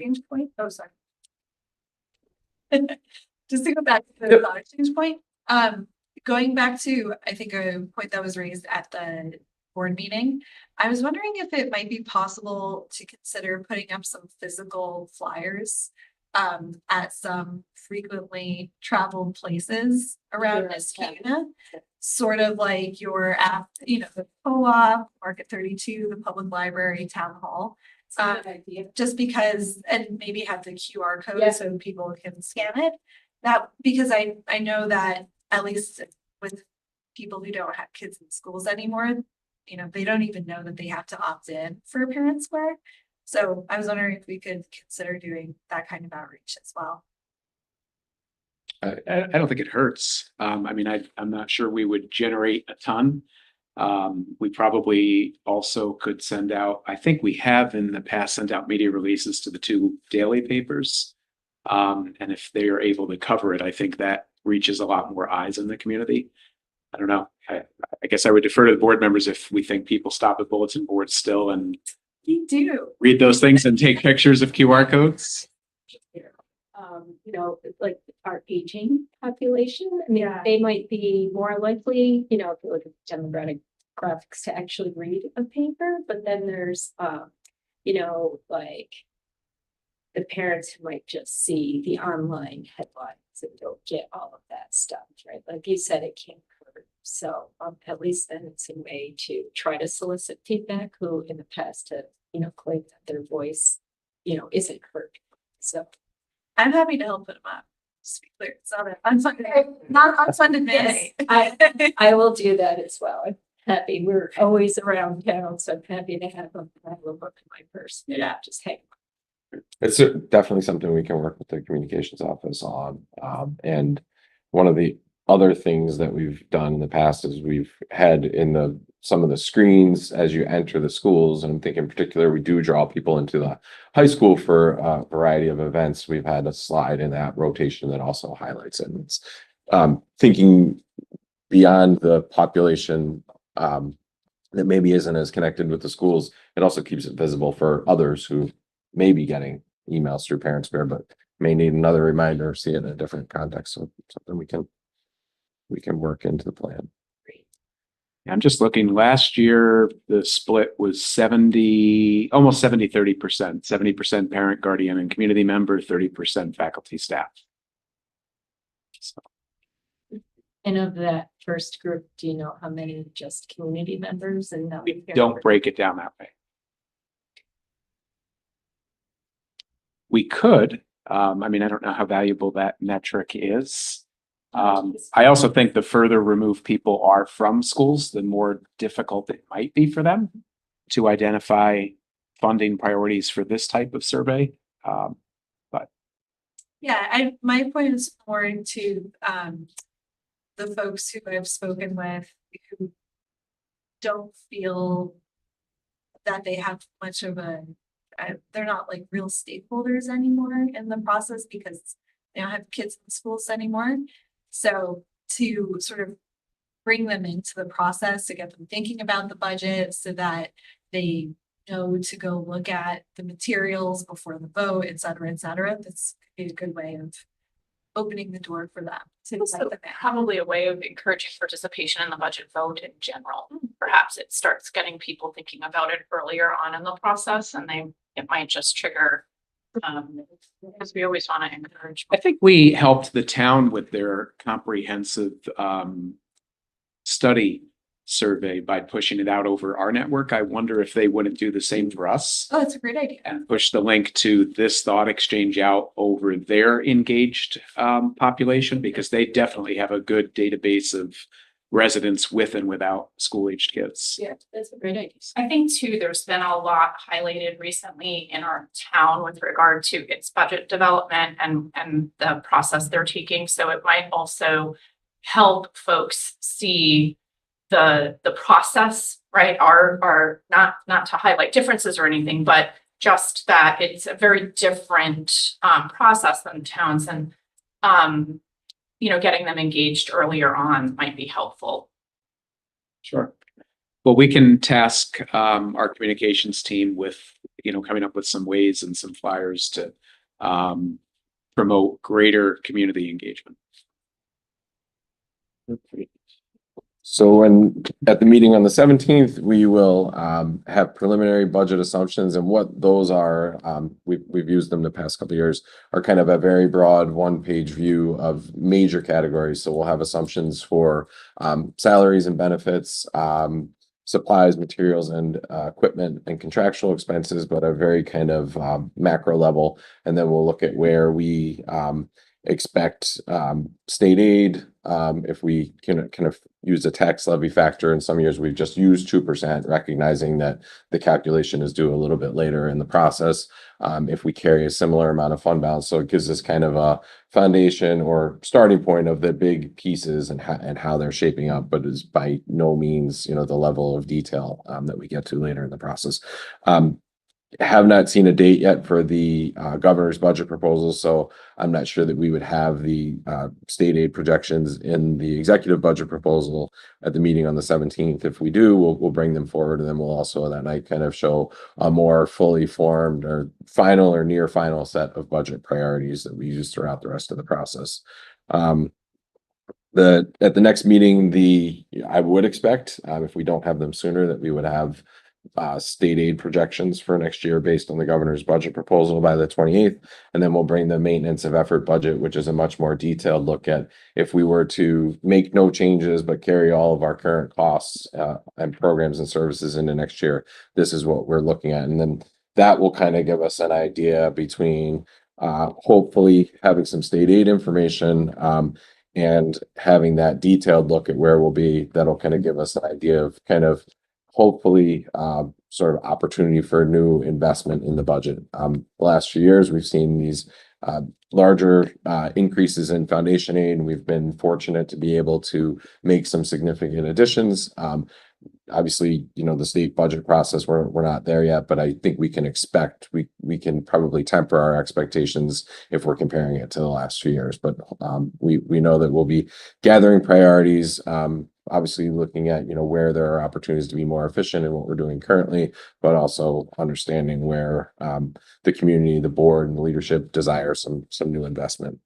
exchange point. Oh, sorry. Just to go back to the thought exchange point, going back to, I think a point that was raised at the board meeting, I was wondering if it might be possible to consider putting up some physical flyers at some frequently traveled places around Niskayuna, sort of like your app, the co-op, Market 32, the public library, town hall. Just because, and maybe have the QR code so people can scan it. That because I know that at least with people who don't have kids in schools anymore, they don't even know that they have to opt in for Parent Square. So I was wondering if we could consider doing that kind of outreach as well. I don't think it hurts. I'm not sure we would generate a ton. We probably also could send out, I think we have in the past sent out media releases to the 2 daily papers. And if they are able to cover it, I think that reaches a lot more eyes in the community. I don't know. I guess I would defer to the board members if we think people stop at bulletin boards still and read those things and take pictures of QR codes. Like our aging population. I mean, they might be more likely, if you look at demographics to actually read a paper, but then there's, like the parents who might just see the online headlines and don't get all of that stuff, right? Like you said, it can't hurt. So at least then it's a way to try to solicit feedback who in the past have, claimed that their voice, isn't heard. So I'm happy to help put them up. Just to be clear, it's not unfunded mandate. I will do that as well. I'm happy. We're always around town, so I'm happy to have them. I will book in my purse. Just hang. It's definitely something we can work with the communications office on. And one of the other things that we've done in the past is we've had in some of the screens as you enter the schools, and I'm thinking in particular, we do draw people into the high school for a variety of events. We've had a slide in that rotation that also highlights it. And it's thinking beyond the population that maybe isn't as connected with the schools. It also keeps it visible for others who may be getting emails through Parent Square, but may need another reminder or see it in a different context. So something we can work into the plan. I'm just looking, last year, the split was almost 30%, 70% parent, guardian, and community member, 30% faculty staff. So. And of that first group, do you know how many just community members and we don't break it down that way? We could. I don't know how valuable that metric is. I also think the further removed people are from schools, the more difficult it might be for them to identify funding priorities for this type of survey. My point is more to the folks who I've spoken with who don't feel that they have much of they're not like real stakeholders anymore in the process because they don't have kids in schools anymore. So to sort of bring them into the process, to get them thinking about the budget so that they know to go look at the materials before the vote, et cetera, this could be a good way of opening the door for them. Also, probably a way of encouraging participation in the budget vote in general. Perhaps it starts getting people thinking about it earlier on in the process, and it might just trigger because we always want to encourage. I think we helped the town with their comprehensive study survey by pushing it out over our network. I wonder if they wouldn't do the same for us. Oh, that's a great idea. And push the link to this thought exchange out over their engaged population, because they definitely have a good database of residents with and without school-aged kids. Yeah, that's a great idea. I think too, there's been a lot highlighted recently in our town with regard to its budget development and the process they're taking. So it might also help folks see the process, right? Are not to highlight differences or anything, but just that it's a very different process than towns, and getting them engaged earlier on might be helpful. Sure. Well, we can task our communications team with coming up with some ways and some flyers to promote greater community engagement. So when, at the meeting on the 17th, we will have preliminary budget assumptions, and what those are, we've used them the past couple of years, are kind of a very broad one-page view of major categories. So we'll have assumptions for salaries and benefits, supplies, materials, and equipment and contractual expenses, but a very kind of macro level. And then we'll look at where we expect state aid, if we can kind of use a tax levy factor. In some years, we've just used 2%, recognizing that the calculation is due a little bit later in the process. If we carry a similar amount of fund balance, so it gives us kind of a foundation or starting point of the big pieces and how they're shaping up, but is by no means, the level of detail that we get to later in the process. Have not seen a date yet for the governor's budget proposal, so I'm not sure that we would have the state aid projections in the executive budget proposal at the meeting on the 17th. If we do, we'll bring them forward, and then we'll also that night kind of show a more fully formed or final or near final set of budget priorities that we use throughout the rest of the process. At the next meeting, I would expect, if we don't have them sooner, that we would have state aid projections for next year based on the governor's budget proposal by the 28th. And then we'll bring the maintenance of effort budget, which is a much more detailed look at if we were to make no changes, but carry all of our current costs and programs and services into next year. This is what we're looking at. And then that will kind of give us an idea between hopefully having some state aid information and having that detailed look at where we'll be. That'll kind of give us an idea of kind of hopefully sort of opportunity for new investment in the budget. The last few years, we've seen these larger increases in foundation aid, and we've been fortunate to be able to make some significant additions. Obviously, the state budget process, we're not there yet, but I think we can expect, we can probably temper our expectations if we're comparing it to the last few years. But we know that we'll be gathering priorities, obviously looking at, where there are opportunities to be more efficient in what we're doing currently, but also understanding where the community, the board, and the leadership desire some new investment.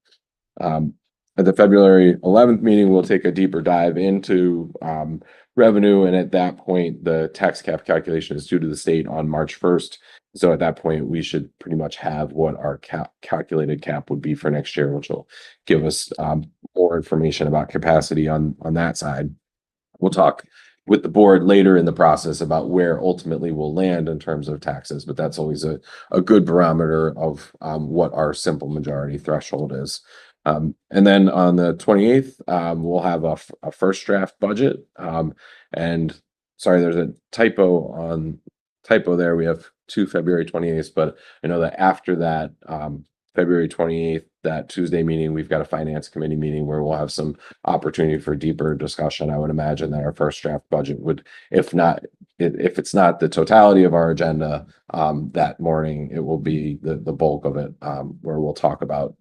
At the February 11th meeting, we'll take a deeper dive into revenue. And at that point, the tax cap calculation is due to the state on March 1st. So at that point, we should pretty much have what our calculated cap would be for next year, which will give us more information about capacity on that side. We'll talk with the board later in the process about where ultimately we'll land in terms of taxes, but that's always a good barometer of what our simple majority threshold is. And then on the 28th, we'll have a first draft budget. And sorry, there's a typo there. We have 2 February 28th, but I know that after that, February 28th, that Tuesday meeting, we've got a finance committee meeting where we'll have some opportunity for deeper discussion. I would imagine that our first draft budget would, if it's not the totality of our agenda that morning, it will be the bulk of it, where we'll talk about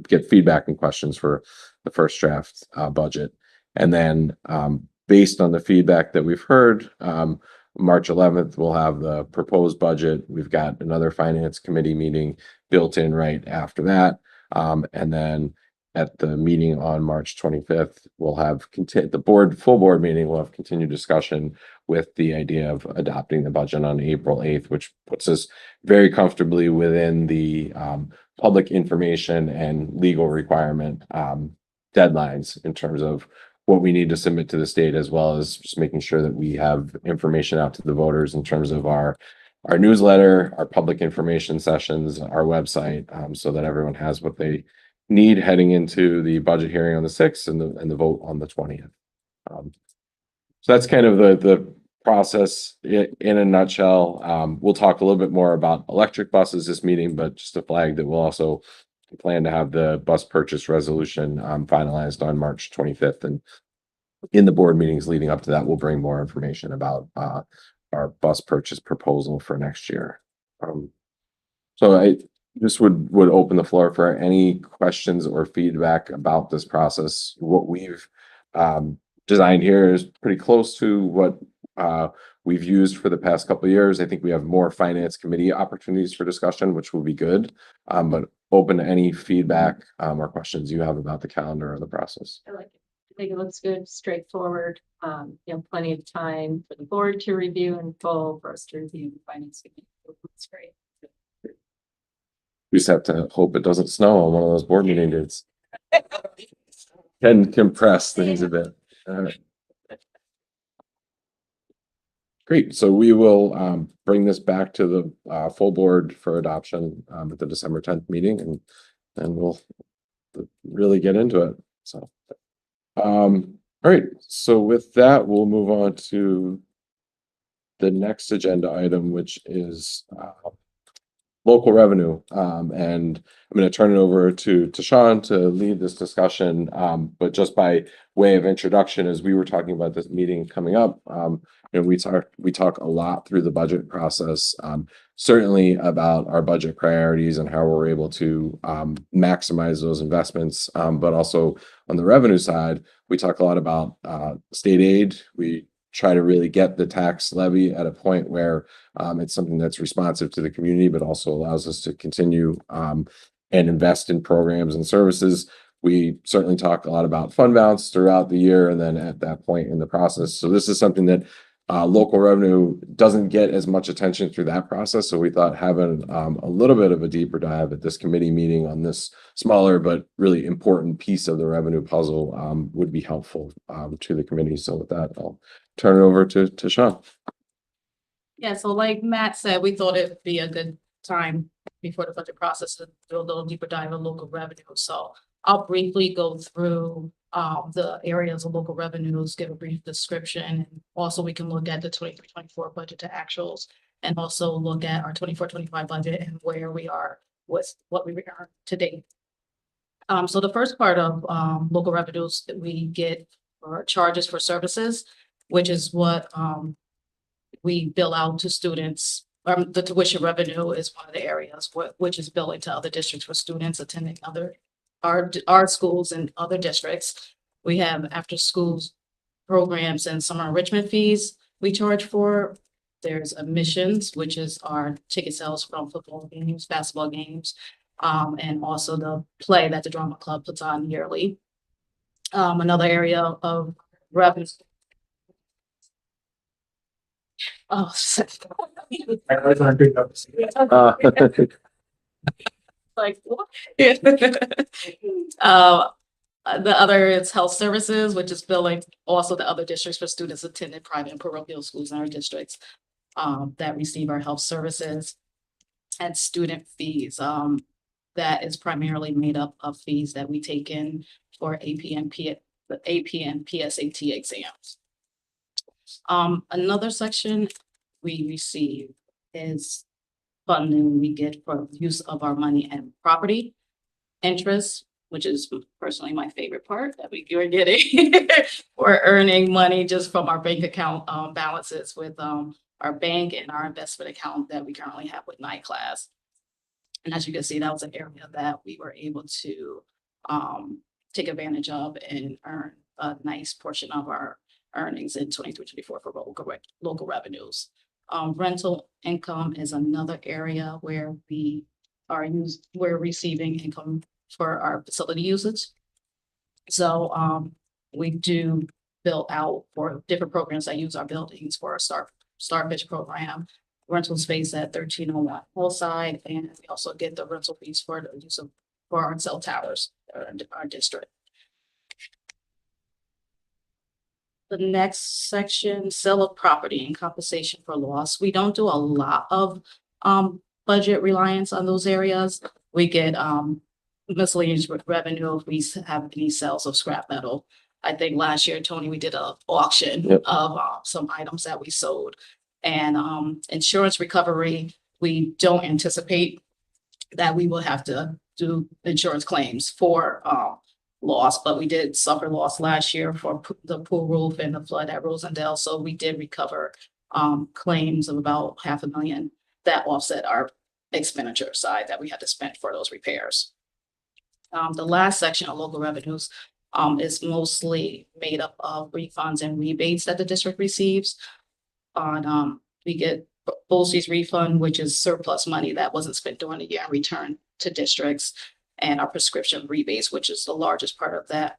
get feedback and questions for the first draft budget. And then based on the feedback that we've heard, March 11th, we'll have the proposed budget. We've got another finance committee meeting built in right after that. And then at the meeting on March 25th, we'll have the full board meeting will have continued discussion with the idea of adopting the budget on April 8th, which puts us very comfortably within the public information and legal requirement deadlines in terms of what we need to submit to the state, as well as just making sure that we have information out to the voters in terms of our newsletter, our public information sessions, our website, so that everyone has what they need heading into the budget hearing on the 6th and the vote on the 20th. So that's kind of the process in a nutshell. We'll talk a little bit more about electric buses this meeting, but just to flag that we'll also plan to have the bus purchase resolution finalized on March 25th. And in the board meetings leading up to that, we'll bring more information about our bus purchase proposal for next year. So I just would open the floor for any questions or feedback about this process. What we've designed here is pretty close to what we've used for the past couple of years. I think we have more finance committee opportunities for discussion, which will be good. But open to any feedback or questions you have about the calendar or the process. I like it. I think it looks good, straightforward, plenty of time for the board to review in full, for us to review the finance committee. It's great. We just have to hope it doesn't snow on one of those board meeting dates. Can compress things a bit. Great, so we will bring this back to the full board for adoption at the December 10th meeting, and we'll really get into it. So, all right, so with that, we'll move on to the next agenda item, which is local revenue. And I'm going to turn it over to Sean to lead this discussion. But just by way of introduction, as we were talking about this meeting coming up, we talk a lot through the budget process, certainly about our budget priorities and how we're able to maximize those investments. But also on the revenue side, we talk a lot about state aid. We try to really get the tax levy at a point where it's something that's responsive to the community, but also allows us to continue and invest in programs and services. We certainly talk a lot about fund balance throughout the year and then at that point in the process. So this is something that local revenue doesn't get as much attention through that process. So we thought having a little bit of a deeper dive at this committee meeting on this smaller but really important piece of the revenue puzzle would be helpful to the committee. So with that, I'll turn it over to Sean. Yeah, so like Matt said, we thought it'd be a good time before the budget process to do a little deeper dive on local revenue. So I'll briefly go through the areas of local revenues, give a brief description. And also we can look at the 23-24 budget to actuals and also look at our 24-25 budget and where we are with what we earned to date. So the first part of local revenues that we get are charges for services, which is what we bill out to students. The tuition revenue is one of the areas which is billing to other districts for students attending our schools and other districts. We have after schools programs and summer enrichment fees we charge for. There's admissions, which is our ticket sales from football games, basketball games, and also the play that the drama club puts on yearly. Another area of revenue. Oh, like what? The other is health services, which is billing also the other districts for students attending private and parochial schools in our districts that receive our health services, and student fees. That is primarily made up of fees that we take in for AP and PSAT exams. Another section we receive is funding we get for use of our money and property interest, which is personally my favorite part that we're getting. We're earning money just from our bank account balances with our bank and our investment account that we currently have with NICLAS. And as you can see, that was an area that we were able to take advantage of and earn a nice portion of our earnings in 23-24 for local revenues. Rental income is another area where we're receiving income for our facility usage. So we do bill out for different programs that use our buildings for our Starfish program, rental space at 1301 Hillside, and we also get the rental fees for the use of our cell towers in our district. The next section, sale of property and compensation for loss. We don't do a lot of budget reliance on those areas. We get miscellaneous revenue if we have any sales of scrap metal. I think last year, Tony, we did an auction of some items that we sold. And insurance recovery, we don't anticipate that we will have to do insurance claims for loss, but we did suffer loss last year for the pool roof and the flood at Rosendale. So we did recover claims of about $500,000 that offset our expenditure side that we had to spend for those repairs. The last section of local revenues is mostly made up of refunds and rebates that the district receives. on, we get BOCES refund, which is surplus money that wasn't spent during the year and returned to districts. And our prescription rebates, which is the largest part of that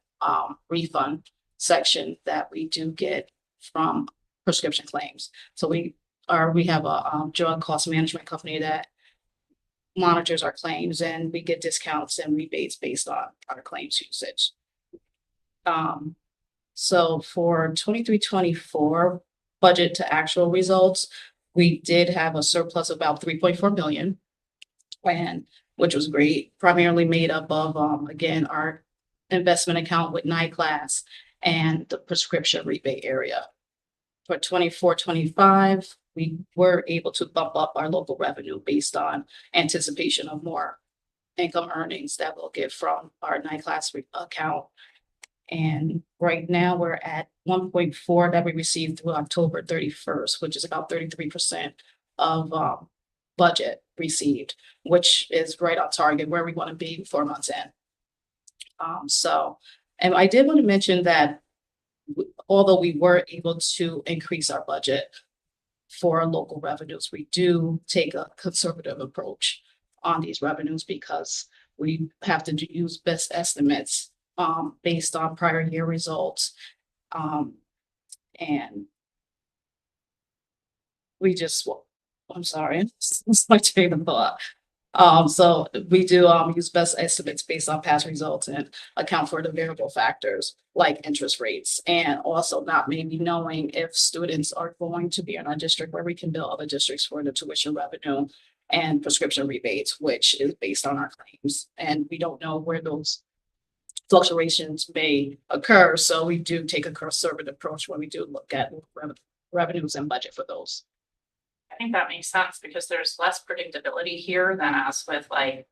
refund section that we do get from prescription claims. So we have a drug cost management company that monitors our claims, and we get discounts and rebates based on our claims usage. So for 23-24 budget to actual results, we did have a surplus of about 3.4 billion, and which was great, primarily made up of again our investment account with NICLAS and the prescription rebate area. For 24-25, we were able to bump up our local revenue based on anticipation of more income earnings that we'll get from our NICLAS account. And right now we're at 1.4 that we received through October 31st, which is about 33% of budget received, which is right on target where we want to be 4 months in. And I did want to mention that although we were able to increase our budget for local revenues, we do take a conservative approach on these revenues because we have to use best estimates based on prior year results. And we just, I'm sorry, it's my train of thought. So we do use best estimates based on past results and account for the variable factors like interest rates, and also not maybe knowing if students are going to be in our district where we can bill other districts for the tuition revenue and prescription rebates, which is based on our claims. And we don't know where those fluctuations may occur. So we do take a conservative approach when we do look at revenues and budget for those. I think that makes sense because there's less predictability here than as with like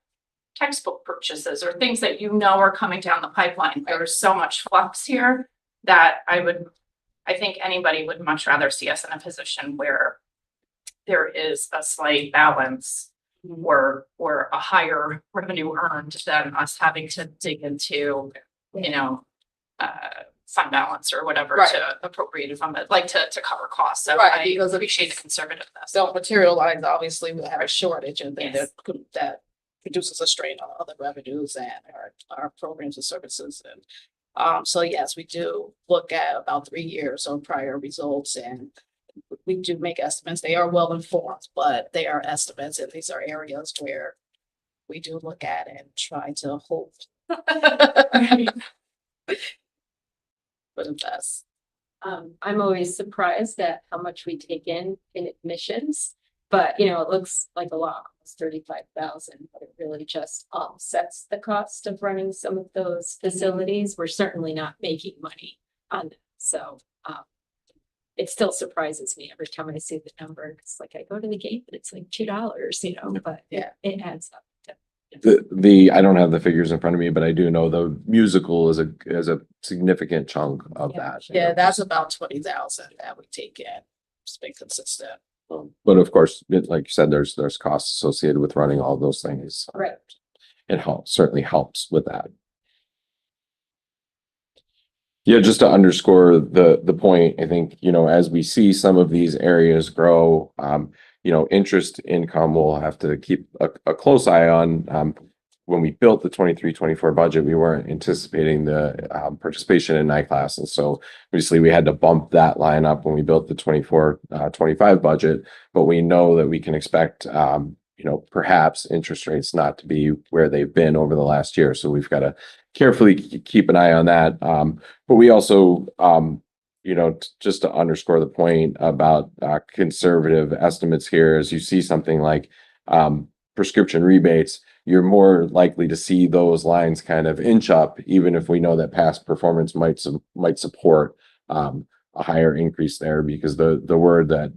textbook purchases or things that you know are coming down the pipeline. There's so much flux here that I think anybody would much rather see us in a position where there is a slight balance or a higher revenue earned than us having to dig into, fund balance or whatever Right. to appropriate it from it, like to cover costs. So Right, I because if- appreciate the conservativeness. Don't materialize, obviously we'll have a shortage, and then Yes. that produces a strain on other revenues and our programs and services. And so yes, we do look at about 3 years of prior results, and we do make estimates. They are well informed, but they are estimates, and these are areas where we do look at and try to hope for the best. I'm always surprised at how much we take in admissions, but it looks like a lot, almost 35,000, but it really just offsets the cost of running some of those facilities. We're certainly not making money on them, so it still surprises me every time I see the number. It's like I go to the gate, but it's like $2, but Yeah. it adds up. I don't have the figures in front of me, but I do know the musical is a significant chunk of Yeah. that. Yeah, that's about 20,000 that we take in. It's been consistent. But of course, like you said, there's costs associated with running all those things. Right. It certainly helps with that. Yeah, just to underscore the point, I think, as we see some of these areas grow, interest income we'll have to keep a close eye on. When we built the 23-24 budget, we weren't anticipating the participation in NICLAS. And so obviously we had to bump that line up when we built the 24-25 budget, but we know that we can expect, perhaps interest rates not to be where they've been over the last year. So we've got to carefully keep an eye on that. But we also, just to underscore the point about conservative estimates here, as you see something like prescription rebates, you're more likely to see those lines kind of inch up, even if we know that past performance might support a higher increase there, because the word that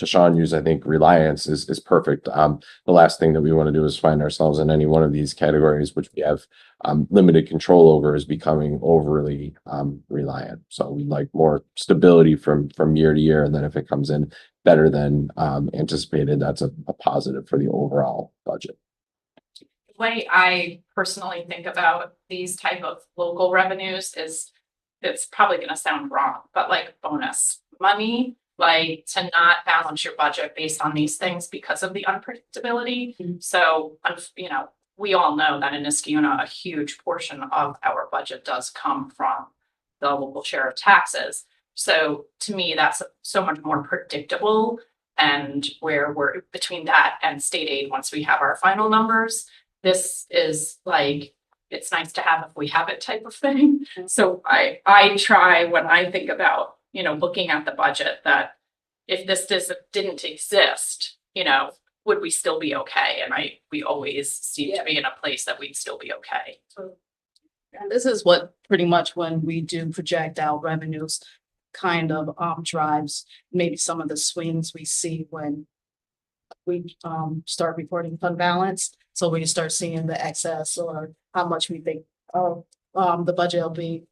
Tashawn used, I think, reliance is perfect. The last thing that we want to do is find ourselves in any one of these categories, which we have limited control over, is becoming overly reliant. So we like more stability from year to year, and then if it comes in better than anticipated, that's a positive for the overall budget. The way I personally think about these type of local revenues is, it's probably going to sound wrong, but like bonus money, like to not balance your budget based on these things because of the unpredictability. Mhm. So, you know, we all know that in Niskuna, a huge portion of our budget does come from the local share of taxes. So to me, that's so much more predictable, and where we're between that and state aid, once we have our final numbers, this is like, it's nice to have if we have it type of thing. So I try when I think about, you know, looking at the budget, that if this didn't exist, you know, would we still be okay? And we always seem to be in a place that we'd still be okay. And this is what pretty much when we do project out revenues, kind of drives maybe some of the swings we see when we start reporting fund balance. So we start seeing the excess or how much we think the budget will be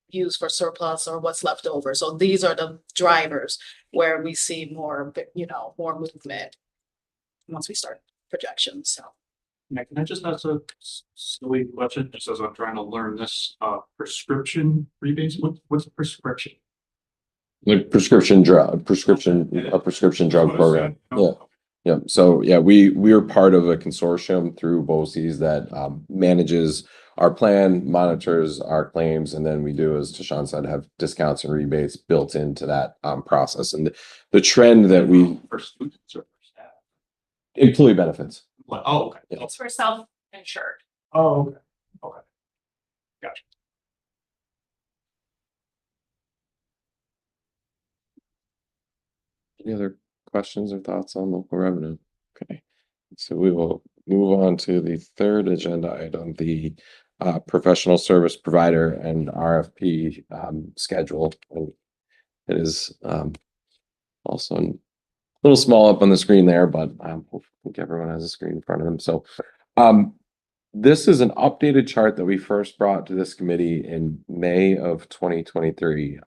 used for surplus or what's left over. So these are the drivers where we see more, you know, more movement once we start projections. So. Yeah, can I just ask a silly question, just as I'm trying to learn this, prescription rebates, what's prescription? Like prescription drug program. Yeah. Yeah, so yeah, we are part of a consortium through BOCES that manages our plan, monitors our claims, and then we do, as Tashawn said, have discounts and rebates built into that process. And the trend that we For students or for staff? employee benefits. Like, oh, okay. It's for self-insured. Oh, okay. Okay. Gotcha. Any other questions or thoughts on local revenue? Okay, so we will move on to the third agenda item, the professional service provider and RFP schedule. And it is also a little small up on the screen there, but I think everyone has a screen in front of them. So this is an updated chart that we first brought to this committee in May of 2023.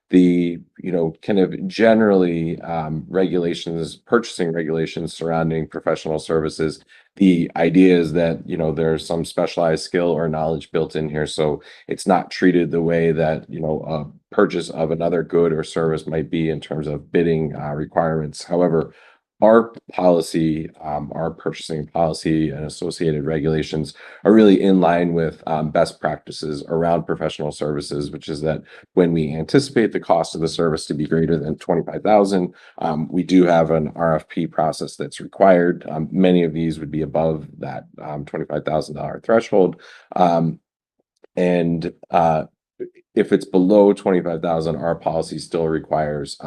The, you know, kind of generally regulations, purchasing regulations surrounding professional services. The idea is that, you know, there's some specialized skill or knowledge built in here. So it's not treated the way that, you know, a purchase of another good or service might be in terms of bidding requirements. However, our policy, our purchasing policy and associated regulations are really in line with best practices around professional services, which is that when we anticipate the cost of the service to be greater than 25,000, we do have an RFP process that's required. Many of these would be above that $25,000 threshold. If it's below 25,000, our policy still requires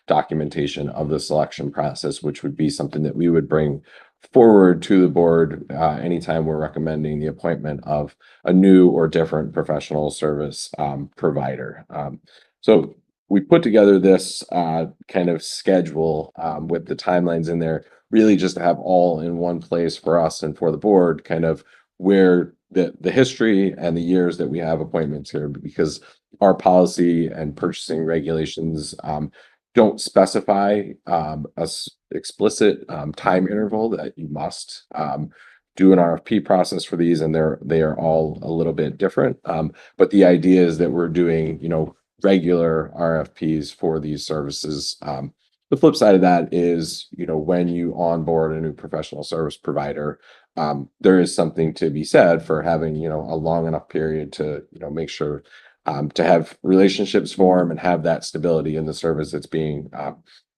documentation of the selection process, which would be something that we would bring forward to the board anytime we're recommending the appointment of a new or different professional service provider. So we put together this kind of schedule with the timelines in there, really just to have all in one place for us and for the board, kind of where the history and the years that we have appointments here, because our policy and purchasing regulations don't specify a explicit time interval that you must do an RFP process for these, and they are all a little bit different. But the idea is that we're doing, you know, regular RFPs for these services. The flip side of that is, you know, when you onboard a new professional service provider, there is something to be said for having, you know, a long enough period to, you know, make sure to have relationships form and have that stability in the service that's being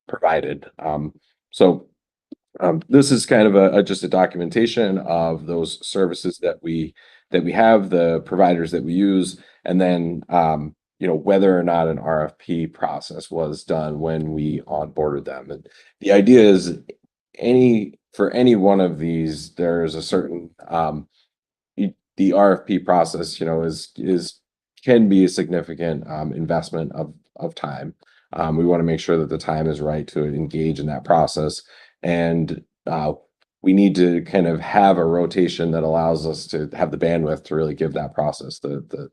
provided. This is kind of just a documentation of those services that we have, the providers that we use, and then you know, whether or not an RFP process was done when we onboarded them. And the idea is for any one of these, there's a certain the RFP process, you know, can be a significant investment of time. We want to make sure that the time is right to engage in that process. And we need to kind of have a rotation that allows us to have the bandwidth to really give that process the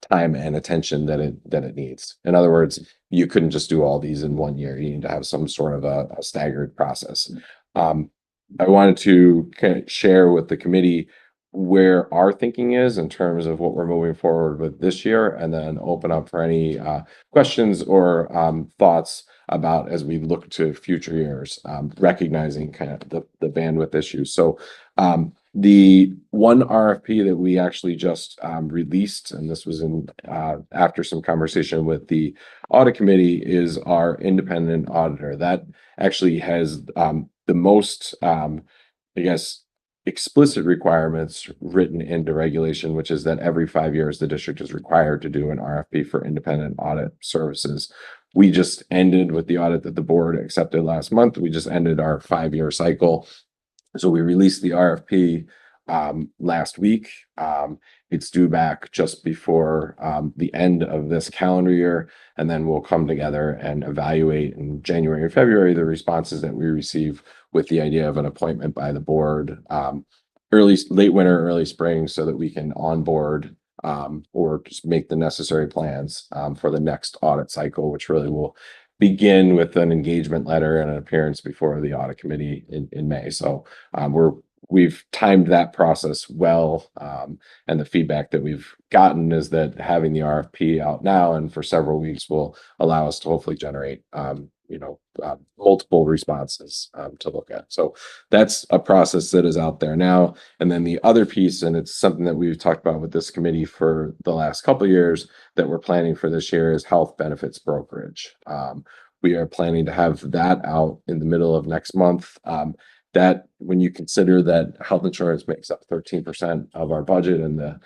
time and attention that it needs. In other words, you couldn't just do all these in 1 year. You need to have some sort of a staggered process. I wanted to kind of share with the committee where our thinking is in terms of what we're moving forward with this year, and then open up for any questions or thoughts about as we look to future years, recognizing kind of the bandwidth issues. So the one RFP that we actually just released, and this was in after some conversation with the audit committee, is our independent auditor. That actually has the most, I guess, explicit requirements written into regulation, which is that every 5 years, the district is required to do an RFP for independent audit services. We just ended with the audit that the board accepted last month. We just ended our 5-year cycle. So we released the RFP last week. It's due back just before the end of this calendar year, and then we'll come together and evaluate in January and February the responses that we receive, with the idea of an appointment by the board late winter, early spring, so that we can onboard or just make the necessary plans for the next audit cycle, which really will begin with an engagement letter and an appearance before the audit committee in May. So we've timed that process well. And the feedback that we've gotten is that having the RFP out now and for several weeks will allow us to hopefully generate multiple responses to look at. So that's a process that is out there now. And then the other piece, and it's something that we've talked about with this committee for the last couple of years that we're planning for this year, is health benefits brokerage. We are planning to have that out in the middle of next month. That when you consider that health insurance makes up 13% of our budget, and the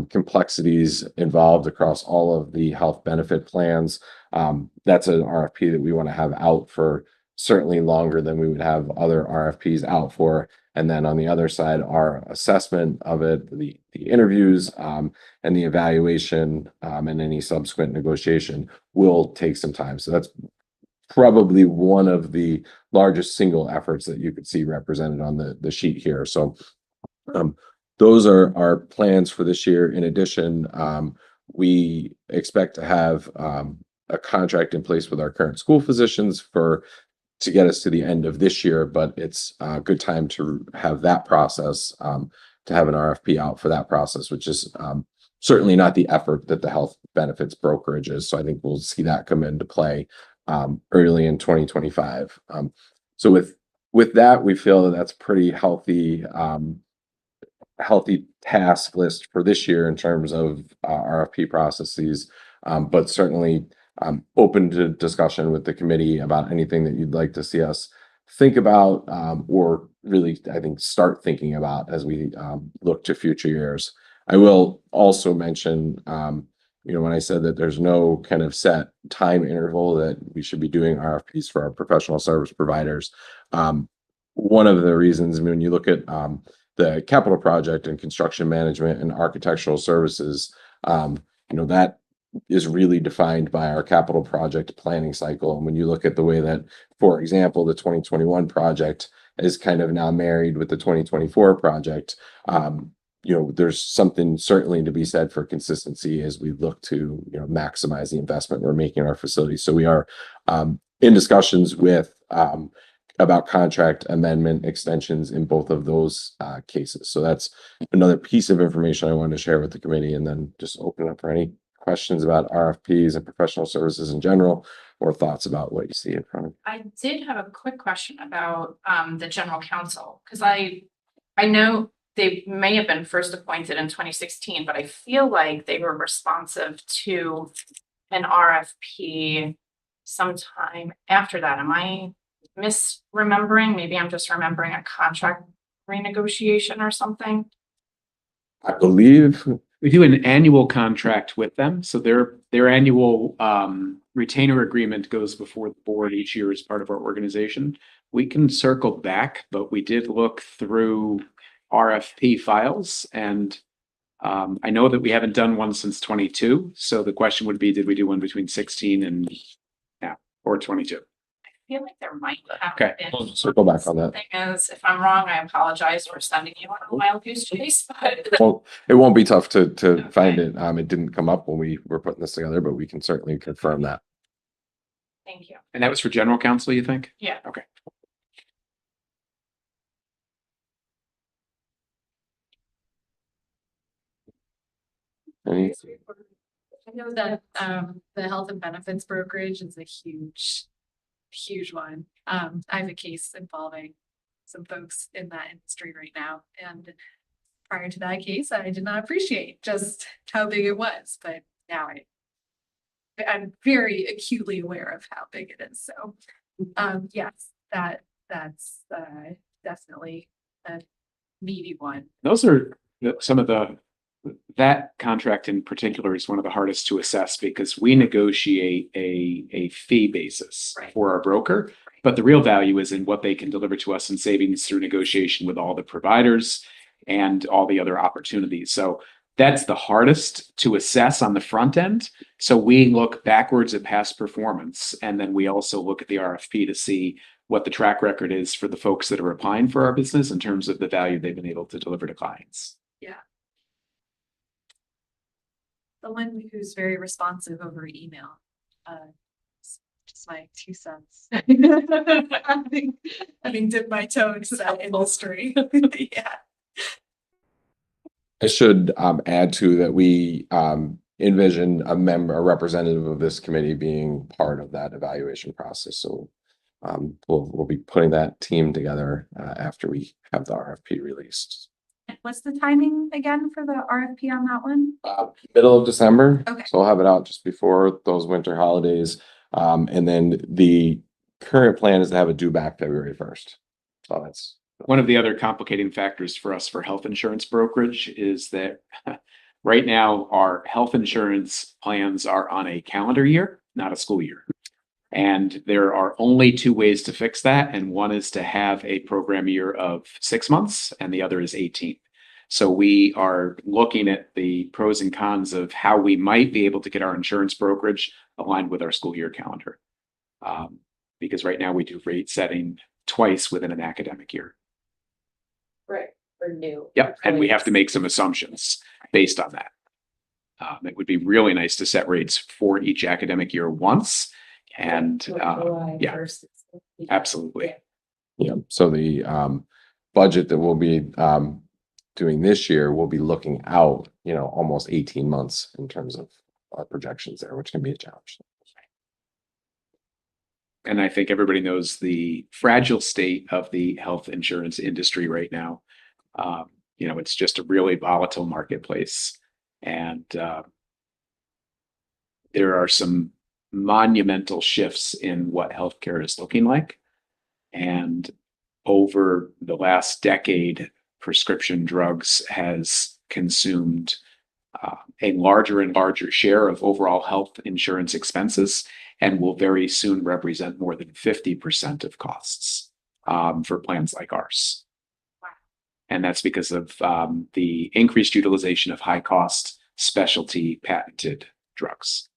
complexities involved across all of the health benefit plans, that's an RFP that we want to have out for certainly longer than we would have other RFPs out for. And then on the other side, our assessment of it, the interviews and the evaluation and any subsequent negotiation will take some time. So that's probably one of the largest single efforts that you could see represented on the sheet here. So those are our plans for this year. In addition, we expect to have a contract in place with our current school physicians to get us to the end of this year, but it's a good time to have that process, to have an RFP out for that process, which is certainly not the effort that the health benefits brokerage is. So I think we'll see that come into play early in 2025. So with that, we feel that that's pretty healthy task list for this year in terms of RFP processes, but certainly open to discussion with the committee about anything that you'd like to see us think about, or really, I think, start thinking about as we look to future years. I will also mention, when I said that there's no kind of set time interval that we should be doing RFPs for our professional service providers. One of the reasons, when you look at the capital project and construction management and architectural services, that is really defined by our capital project planning cycle. And when you look at the way that, for example, the 2021 project is kind of now married with the 2024 project, there's something certainly to be said for consistency as we look to, maximize the investment we're making in our facilities. So we are in discussions with about contract amendment extensions in both of those cases. So that's another piece of information I wanted to share with the committee, and then just open it up for any questions about RFPs and professional services in general, or thoughts about what you see in front of you. I did have a quick question about the general counsel, because I know they may have been first appointed in 2016, but I feel like they were responsive to an RFP sometime after that. Am I misremembering? Maybe I'm just remembering a contract renegotiation or something. I believe We do an annual contract with them, so their annual retainer agreement goes before the board each year as part of our organization. We can circle back, but we did look through RFP files, and I know that we haven't done one since 22. So the question would be, did we do one between 16 and or 22? I feel like there might have Okay. been. We'll circle back on that. Thing is, if I'm wrong, I apologize for sending you on a wild goose chase, but Well, it won't be tough to Okay. find it. It didn't come up when we were putting this together, but we can certainly confirm that. thank you. And that was for general counsel, you think? Yeah. Okay. Any, I know that the health and benefits brokerage is a huge one. I have a case involving some folks in that industry right now, and prior to that case, I did not appreciate just how big it was, but now I'm very acutely aware of how big it is. So, yes, that's definitely a meaty one. Those are some of that contract in particular is one of the hardest to assess because we negotiate a fee basis Right. for our broker. But the real value is in what they can deliver to us in savings through negotiation with all the providers and all the other opportunities. So that's the hardest to assess on the front end. So we look backwards at past performance, and then we also look at the RFP to see what the track record is for the folks that are applying for our business in terms of the value they've been able to deliver to clients. Someone who's very responsive over email. Just my 2 cents. Having dipped my toe into that industry. Yeah. I should add to that we envision a representative of this committee being part of that evaluation process. So we'll be putting that team together after we have the RFP released. What's the timing again for the RFP on that one? Middle of December. Okay. So we'll have it out just before those winter holidays. And then the current plan is to have it due back February 1st. So that's One of the other complicating factors for us for health insurance brokerage is that right now our health insurance plans are on a calendar year, not a school year. And there are only 2 ways to fix that. And one is to have a program year of 6 months and the other is 18. So we are looking at the pros and cons of how we might be able to get our insurance brokerage aligned with our school year calendar. Because right now we do rate setting twice within an academic year. Right, or new. Yep, and we have to make some assumptions based on that. It would be really nice to set rates for each academic year once, and yeah. Absolutely. Yeah, so the budget that we'll be doing this year, we'll be looking out, almost 18 months in terms of our projections there, which can be a challenge. And I think everybody knows the fragile state of the health insurance industry right now. It's just a really volatile marketplace, and there are some monumental shifts in what healthcare is looking like. And over the last decade, prescription drugs has consumed a larger and larger share of overall health insurance expenses and will very soon represent more than 50% of costs for plans like ours. And that's because of the increased utilization of high cost specialty patented drugs.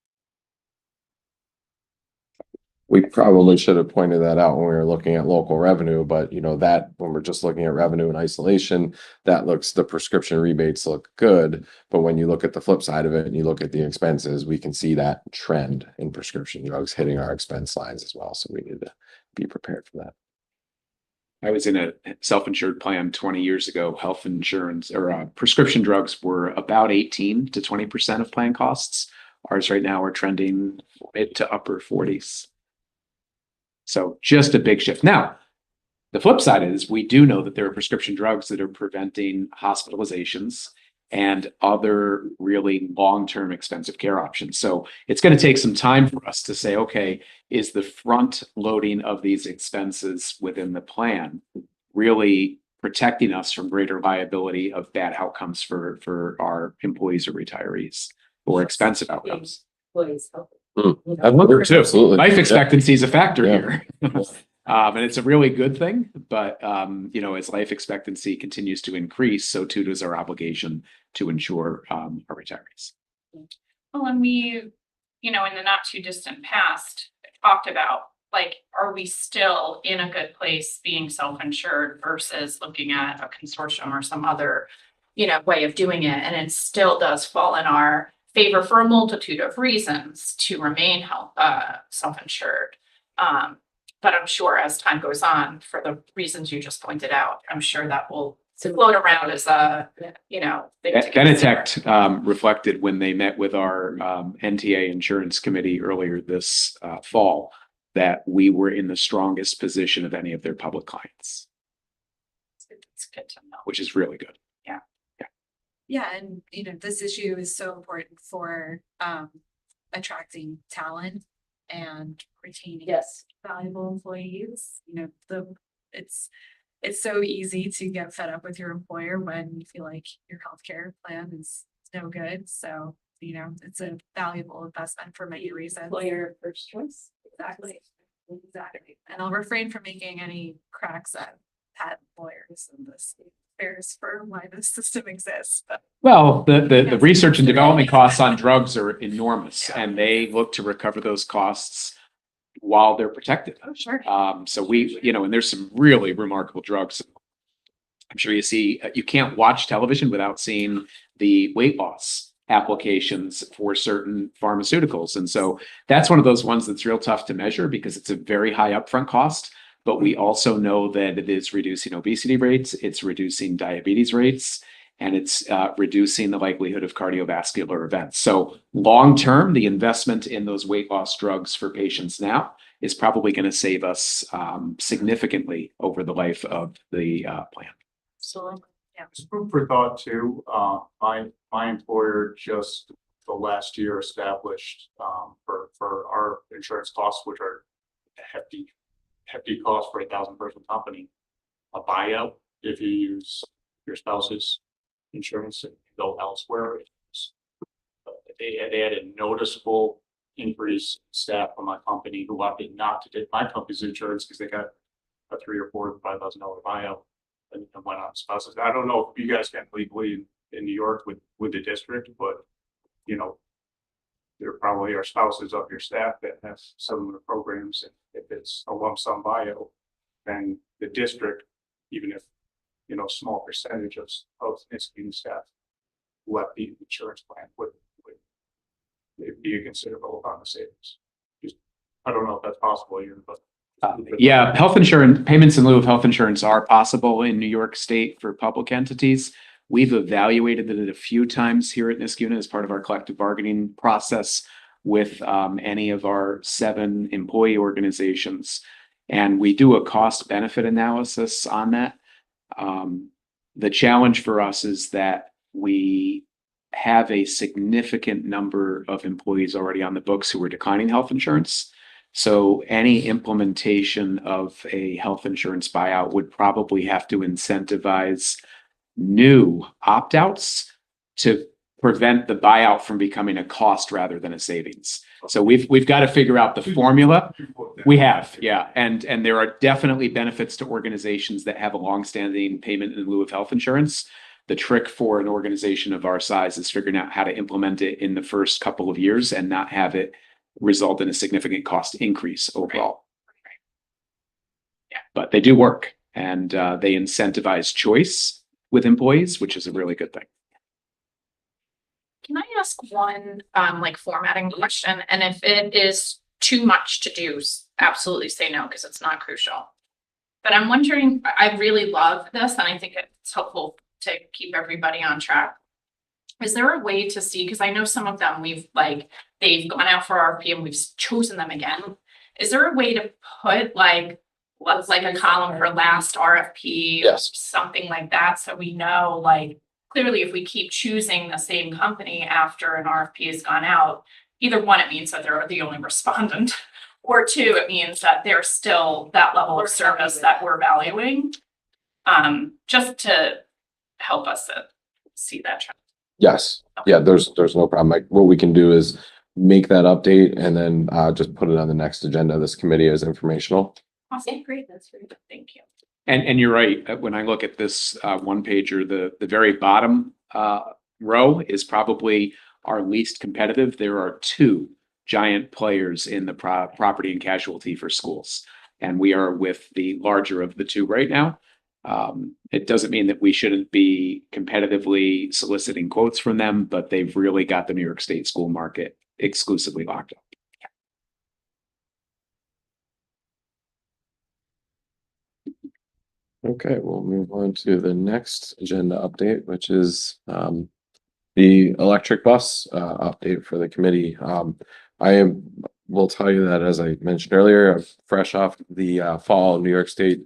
We probably should have pointed that out when we were looking at local revenue, but that when we're just looking at revenue in isolation, the prescription rebates look good. But when you look at the flip side of it and you look at the expenses, we can see that trend in prescription drugs hitting our expense lines as well. So we need to be prepared for that. I was in a self-insured plan 20 years ago. Health insurance or prescription drugs were about 18 to 20% of plan costs. Ours right now are trending mid to upper 40s. So just a big shift. Now, the flip side is we do know that there are prescription drugs that are preventing hospitalizations and other really long-term expensive care options. So it's going to take some time for us to say, okay, is the front loading of these expenses within the plan really protecting us from greater liability of bad outcomes for our employees or retirees or expensive outcomes? Absolutely. Life expectancy is a factor Yeah. here. And it's a really good thing, but as life expectancy continues to increase, so too does our obligation to ensure our retirees. Well, and we, in the not too distant past, talked about, are we still in a good place being self-insured versus looking at a consortium or some other, way of doing it? And it still does fall in our favor for a multitude of reasons to remain self-insured. But I'm sure as time goes on, for the reasons you just pointed out, I'm sure that will float around as a, you know. thing to consider. Benetech reflected when they met with our NTA insurance committee earlier this fall that we were in the strongest position of any of their public clients, It's good to know. which is really good. Yeah, and you know, this issue is so important for attracting talent and retaining Yes. valuable employees. You know, it's so easy to get fed up with your employer when you feel like your healthcare plan is no good. So, you know, it's a valuable investment for many reasons. Employer first choice. Exactly. Exactly. And I'll refrain from making any cracks at patent lawyers and this bears for why this system exists, but Well, the Yes. research and development costs on drugs are enormous, and they look to recover those costs while they're protected. oh, sure. So we, you know, and there's some really remarkable drugs. I'm sure you see, you can't watch television without seeing the weight loss applications for certain pharmaceuticals. And so that's one of those ones that's real tough to measure because it's a very high upfront cost. But we also know that it is reducing obesity rates, it's reducing diabetes rates, and it's reducing the likelihood of cardiovascular events. So long term, the investment in those weight loss drugs for patients now is probably going to save us significantly over the life of the plan. So It's food for thought too. My employer just the last year established for our insurance costs, which are hefty cost for a 1,000-person company, a buyout if you use your spouse's insurance and go elsewhere. They had a noticeable increase in staff from my company who opted not to take my company's insurance because they got a $3,000 or $4,000 buyout and went on spouses. I don't know if you guys can legally in New York with the district, but you know, there probably are spouses of your staff that have similar programs. And if it's a lump sum buyout, then the district, even if, you know, small percentage of Niskayuna staff left the insurance plan would be a considerable amount of savings. Just, I don't know if that's possible here, but. Yeah, health insurance, payments in lieu of health insurance are possible in New York State for public entities. We've evaluated it a few times here at Niskayuna as part of our collective bargaining process with any of our 7 employee organizations. And we do a cost benefit analysis on that. The challenge for us is that we have a significant number of employees already on the books who are declining health insurance. So any implementation of a health insurance buyout would probably have to incentivize new opt-outs to prevent the buyout from becoming a cost rather than a savings. So we've got to figure out the formula. We have, yeah. And there are definitely benefits to organizations that have a longstanding payment in lieu of health insurance. The trick for an organization of our size is figuring out how to implement it in the first couple of years and not have it result in a significant cost increase overall. Yeah, but they do work, and they incentivize choice with employees, which is a really good thing. Can I ask one like formatting question? And if it is too much to do, absolutely say no, because it's not crucial. But I'm wondering, I really love this, and I think it's helpful to keep everybody on track. Is there a way to see, because I know some of them they've gone out for RFP and we've chosen them again. Is there a way to put like a column for last RFP? Yes. Something like that, so we know, like, clearly if we keep choosing the same company after an RFP has gone out, either one, it means that they're the only respondent, or 2, it means that there's still that level of service that we're valuing. Just to help us see that trend. Yes, yeah, there's no problem. Like, what we can do is make that update and then just put it on the next agenda of this committee as informational. Awesome, great, that's very good, thank you. And you're right, when I look at this one pager, the very bottom row is probably our least competitive. There are 2 giant players in the property and casualty for schools, and we are with the larger of the 2 right now. It doesn't mean that we shouldn't be competitively soliciting quotes from them, but they've really got the New York State school market exclusively locked up. Okay, we'll move on to the next agenda update, which is the electric bus update for the committee. Will tell you that, as I mentioned earlier, I'm fresh off the fall New York State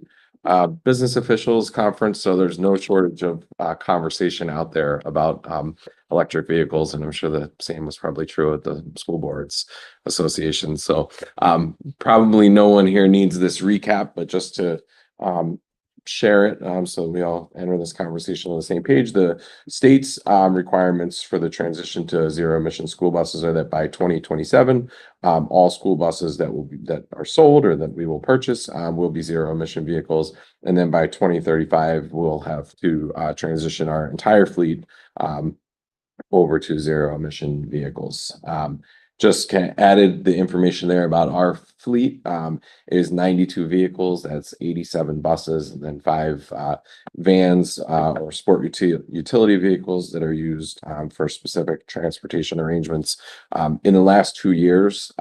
business officials conference, so there's no shortage of conversation out there about electric vehicles, and I'm sure the same was probably true at the school boards association. So probably no one here needs this recap, but just to share it, so we all enter this conversation on the same page. The state's requirements for the transition to zero emission school buses are that by 2027, all school buses that are sold or that we will purchase will be zero emission vehicles, and then by 2035 we'll have to transition our entire fleet over to zero emission vehicles. Just added the information there about our fleet. It is 92 vehicles. That's 87 buses, and then 5 vans or sport utility vehicles that are used for specific transportation arrangements. In the last 2 years,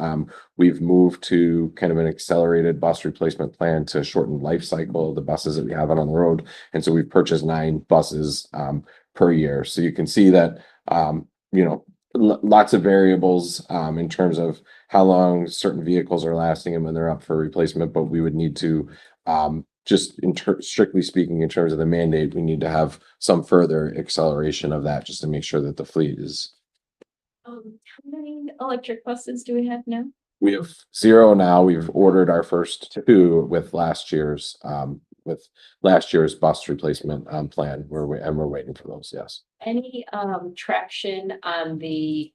we've moved to kind of an accelerated bus replacement plan to shorten life cycle of the buses that we have out on the road. And so we've purchased 9 buses per year. So you can see that, lots of variables in terms of how long certain vehicles are lasting and when they're up for replacement, but we would need to just strictly speaking, in terms of the mandate, we need to have some further acceleration of that just to make sure that the fleet is. How many electric buses do we have now? We have 0 now. We've ordered our first 2 with last year's bus replacement plan. We're waiting for those. Yes. Any traction on the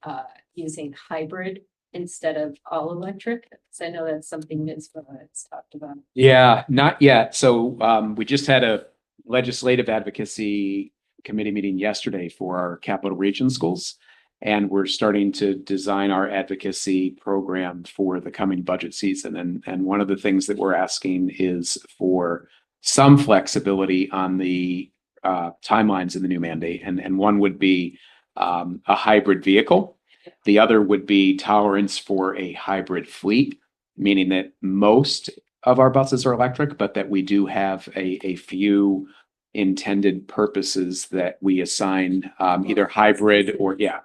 using hybrid instead of all electric? Because I know that's something that's talked about. Yeah, not yet. So we just had a legislative advocacy committee meeting yesterday for our capital region schools. And we're starting to design our advocacy program for the coming budget season. And one of the things that we're asking is for some flexibility on the timelines in the new mandate. And one would be a hybrid vehicle. The other would be tolerance for a hybrid fleet, meaning that most of our buses are electric, but that we do have a few intended purposes that we assign either hybrid or Yeah.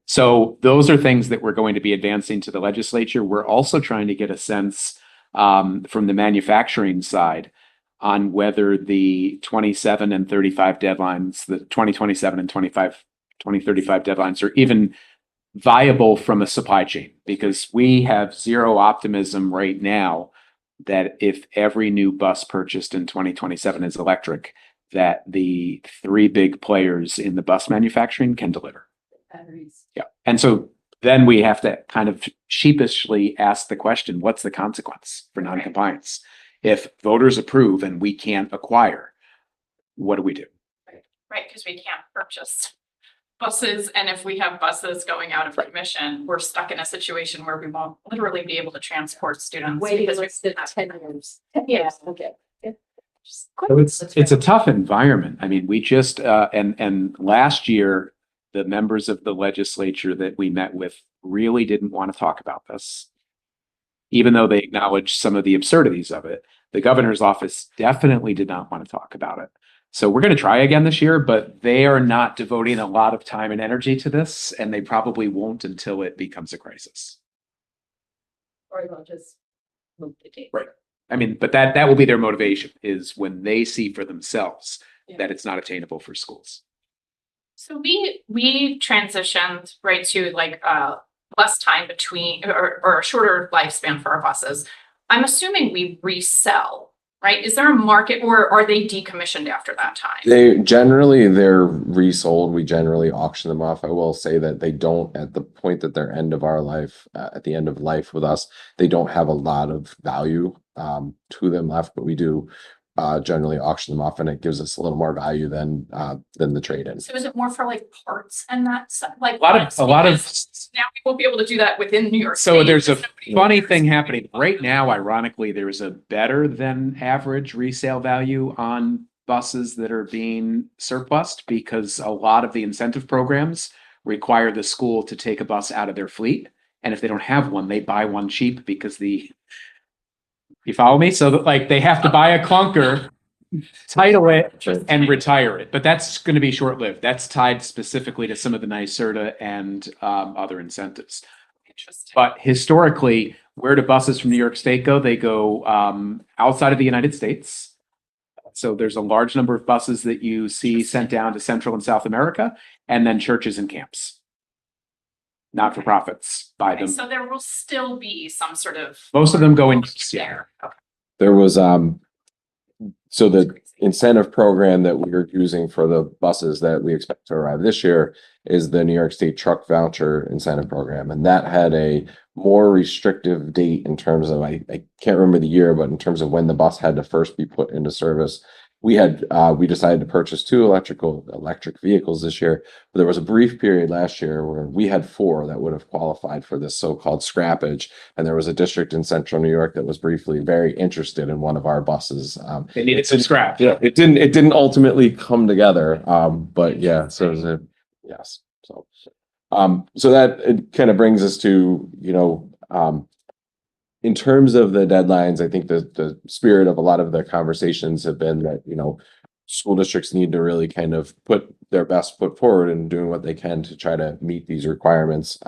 So those are things that we're going to be advancing to the legislature. We're also trying to get a sense from the manufacturing side on whether the 27 and 35 deadlines, the 2027 and 2035 deadlines are even viable from a supply chain, because we have zero optimism right now that if every new bus purchased in 2027 is electric, that the 3 big players in the bus manufacturing can deliver. Batteries. Yeah. And so then we have to kind of sheepishly ask the question, what's the consequence for noncompliance? If voters approve and we can't acquire, what do we do? Right, because we can't purchase buses, and if we have buses going out of commission, we're stuck in a situation where we won't literally be able to transport students. Waiting because we list of don't have- 10 years. 10 years, okay. Yeah. Just quick. So it's a tough environment. I mean, we just and last year, the members of the legislature that we met with really didn't want to talk about this, even though they acknowledged some of the absurdities of it. The governor's office definitely did not want to talk about it. So we're going to try again this year, but they are not devoting a lot of time and energy to this, and they probably won't until it becomes a crisis. Or they'll just move the date. Right. I mean, but that will be their motivation, is when they see for themselves Yeah. that it's not attainable for schools. So we transitioned right to like less time between or a shorter lifespan for our buses. I'm assuming we resell, right? Is there a market, or are they decommissioned after that time? They're resold. We generally auction them off. I will say that they don't, at the point that they're end of our life, at the end of life with us, they don't have a lot of value to them left, but we do generally auction them off, and it gives us a little more value than the trade-in. So is it more for like parts and that stuff? Like A lot of now we won't be able to do that within New York So State there's a because nobody funny cares. thing happening right now. Ironically, there is a better than average resale value on buses that are being surplused, because a lot of the incentive programs require the school to take a bus out of their fleet. And if they don't have one, they buy one cheap because you follow me? So that, like, they have to buy a clunker title it and retire it, but that's going to be short-lived. That's tied specifically to some of the NYSERDA and other incentives. Interesting. But historically, where do buses from New York State go? They go outside of the United States. So there's a large number of buses that you see sent down to Central and South America, and then churches and camps. Not-for-profits buy Okay, them. so there will still be some sort of. Most of them go in, yeah. There. Okay. There was, so the incentive program that we are using for the buses that we expect to arrive this year is the New York State Truck Voucher Incentive Program. And that had a more restrictive date in terms of, I can't remember the year, but in terms of when the bus had to first be put into service. We decided to purchase 2 electric vehicles this year. But there was a brief period last year where we had 4 that would have qualified for this so-called scrappage. And there was a district in central New York that was briefly very interested in one of our buses. They needed some scrap. Yeah, it didn't ultimately come together. But yeah, so it was yes. So that it kind of brings us to, in terms of the deadlines, I think the spirit of a lot of the conversations have been that, school districts need to really kind of put their best foot forward and doing what they can to try to meet these requirements.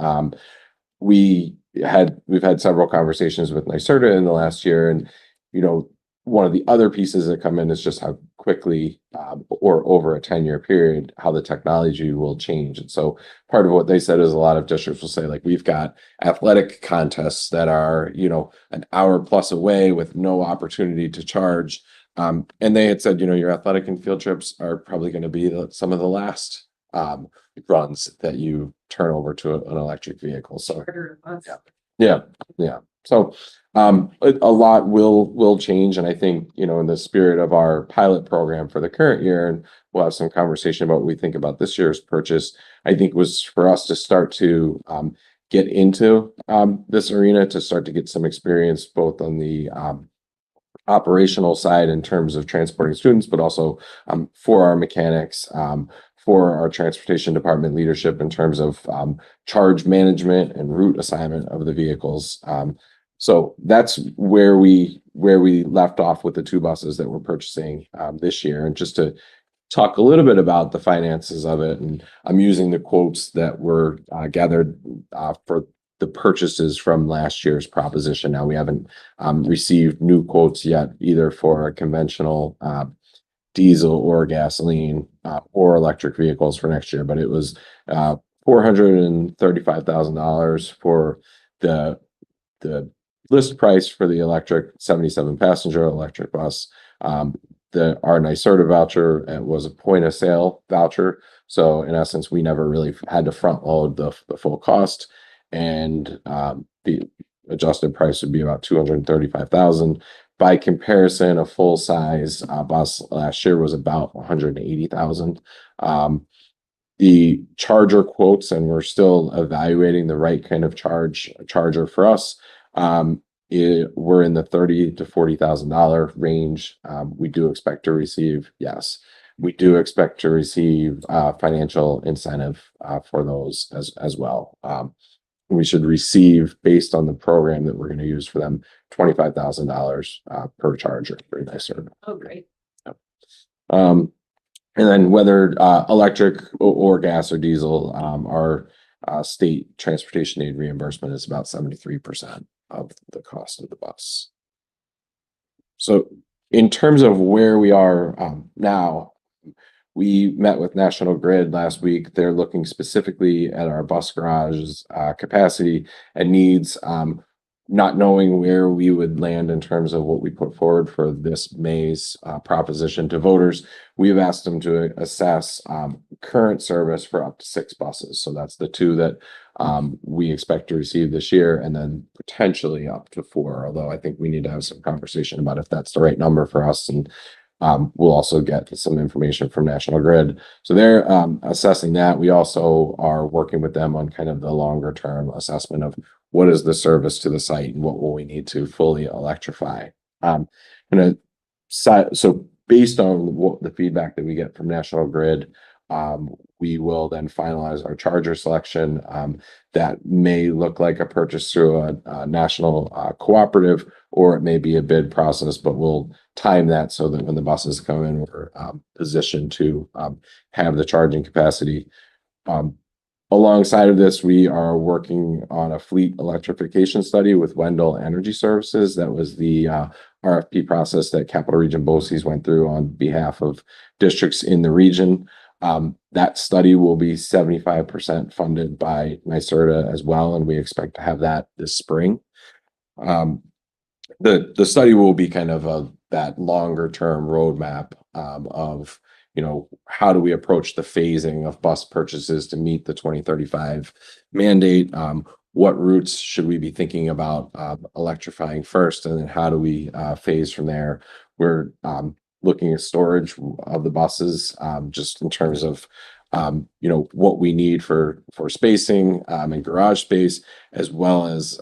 We've had several conversations with NYSERDA in the last year, and, one of the other pieces that come in is just how quickly or over a 10-year period, how the technology will change. And so part of what they said is a lot of districts will say, like, we've got athletic contests that are, an hour plus away with no opportunity to charge. And they had said, your athletic and field trips are probably going to be some of the last runs that you turn over to an electric vehicle. So yeah. So a lot will change. And I think, in the spirit of our pilot program for the current year, and we'll have some conversation about what we think about this year's purchase, I think was for us to start to get into this arena, to start to get some experience both on the operational side in terms of transporting students, but also for our mechanics, for our transportation department leadership in terms of charge management and route assignment of the vehicles. So that's where we left off with the 2 buses that we're purchasing this year. And just to talk a little bit about the finances of it, and I'm using the quotes that were gathered for the purchases from last year's proposition. Now, we haven't received new quotes yet, either for a conventional diesel or gasoline or electric vehicles for next year, but it was $435,000 for the list price for the electric 77 passenger electric bus. Our NYSERDA voucher was a point of sale voucher. So in essence, we never really had to front load the full cost, and the adjusted price would be about $235,000. By comparison, a full size bus last year was about $180,000. The charger quotes, and we're still evaluating the right kind of charger for us. We're in the $30,000 to $40,000 range. We do expect to receive financial incentive for those as well. We should receive, based on the program that we're going to use for them, $25,000 per charger for NYSERDA. Oh, great. And then whether electric or gas or diesel, our state transportation aid reimbursement is about 73% of the cost of the bus. So in terms of where we are now, we met with National Grid last week. They're looking specifically at our bus garage's capacity and needs, not knowing where we would land in terms of what we put forward for this May's proposition to voters. We've asked them to assess current service for up to 6 buses. So that's the 2 that we expect to receive this year, and then potentially up to 4, although I think we need to have some conversation about if that's the right number for us. And we'll also get some information from National Grid. So they're assessing that. We also are working with them on kind of the longer term assessment of what is the service to the site and what will we need to fully electrify. So based on what the feedback that we get from National Grid, we will then finalize our charger selection. That may look like a purchase through a national cooperative, or it may be a bid process, but we'll time that so that when the buses come in, we're positioned to have the charging capacity. Alongside of this, we are working on a fleet electrification study with Wendell Energy Services. That was the RFP process that Capital Region BOCES went through on behalf of districts in the region. That study will be 75% funded by NYSERDA as well, and we expect to have that this spring. The study will be kind of that longer term roadmap of, you know, how do we approach the phasing of bus purchases to meet the 2035 mandate? What routes should we be thinking about electrifying first, and then how do we phase from there? We're looking at storage of the buses, just in terms of you know, what we need for spacing and garage space, as well as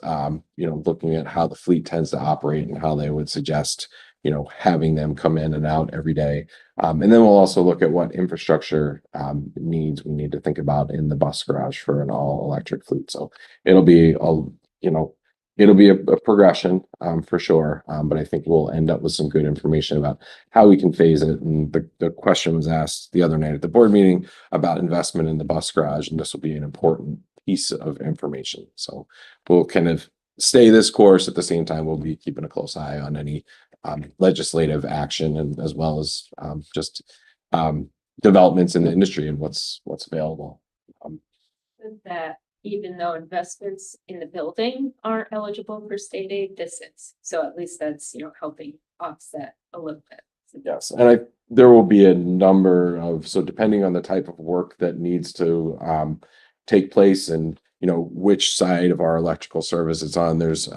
you know, looking at how the fleet tends to operate and how they would suggest, you know, having them come in and out every day. And then we'll also look at what infrastructure needs we need to think about in the bus garage for an all electric fleet. So it'll be you know, it'll be a progression for sure. But I think we'll end up with some good information about how we can phase it. And the question was asked the other night at the board meeting about investment in the bus garage, and this will be an important piece of information. So we'll kind of stay this course. At the same time, we'll be keeping a close eye on any legislative action, and as well as just developments in the industry and what's available. That even though investments in the building aren't eligible for state aid, this is. So at least that's, you know, helping offset a little bit. Yes, and there will be a number of, so depending on the type of work that needs to take place, and you know, which side of our electrical service it's on, there's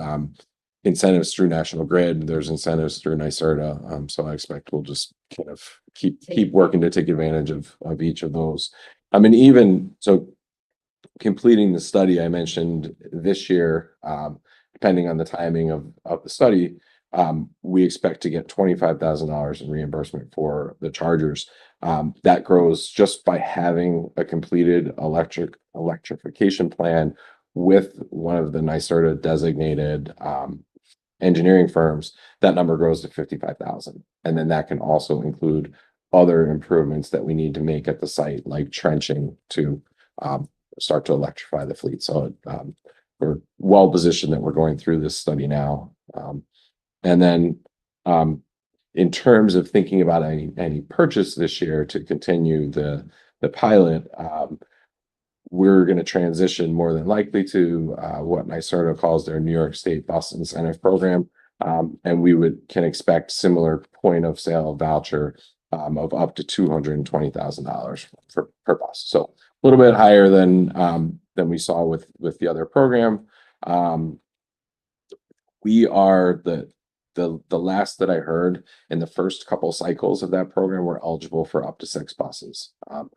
incentives through National Grid, there's incentives through NYSERDA. So I expect we'll just kind of keep working to take advantage of each of those. I mean, even so, completing the study I mentioned this year, depending on the timing of the study, we expect to get $25,000 in reimbursement for the chargers. That grows just by having a completed electrification plan with one of the NYSERDA designated engineering firms. That number grows to 55,000, and then that can also include other improvements that we need to make at the site, like trenching to start to electrify the fleet. So we're well positioned that we're going through this study now. And then in terms of thinking about any purchase this year to continue the pilot, we're going to transition more than likely to what NYSERDA calls their New York State Bus Incentive Program. And we can expect similar point of sale voucher of up to $220,000 per bus. So a little bit higher than we saw with the other program. We are the last that I heard, in the first couple cycles of that program, we're eligible for up to 6 buses. I'm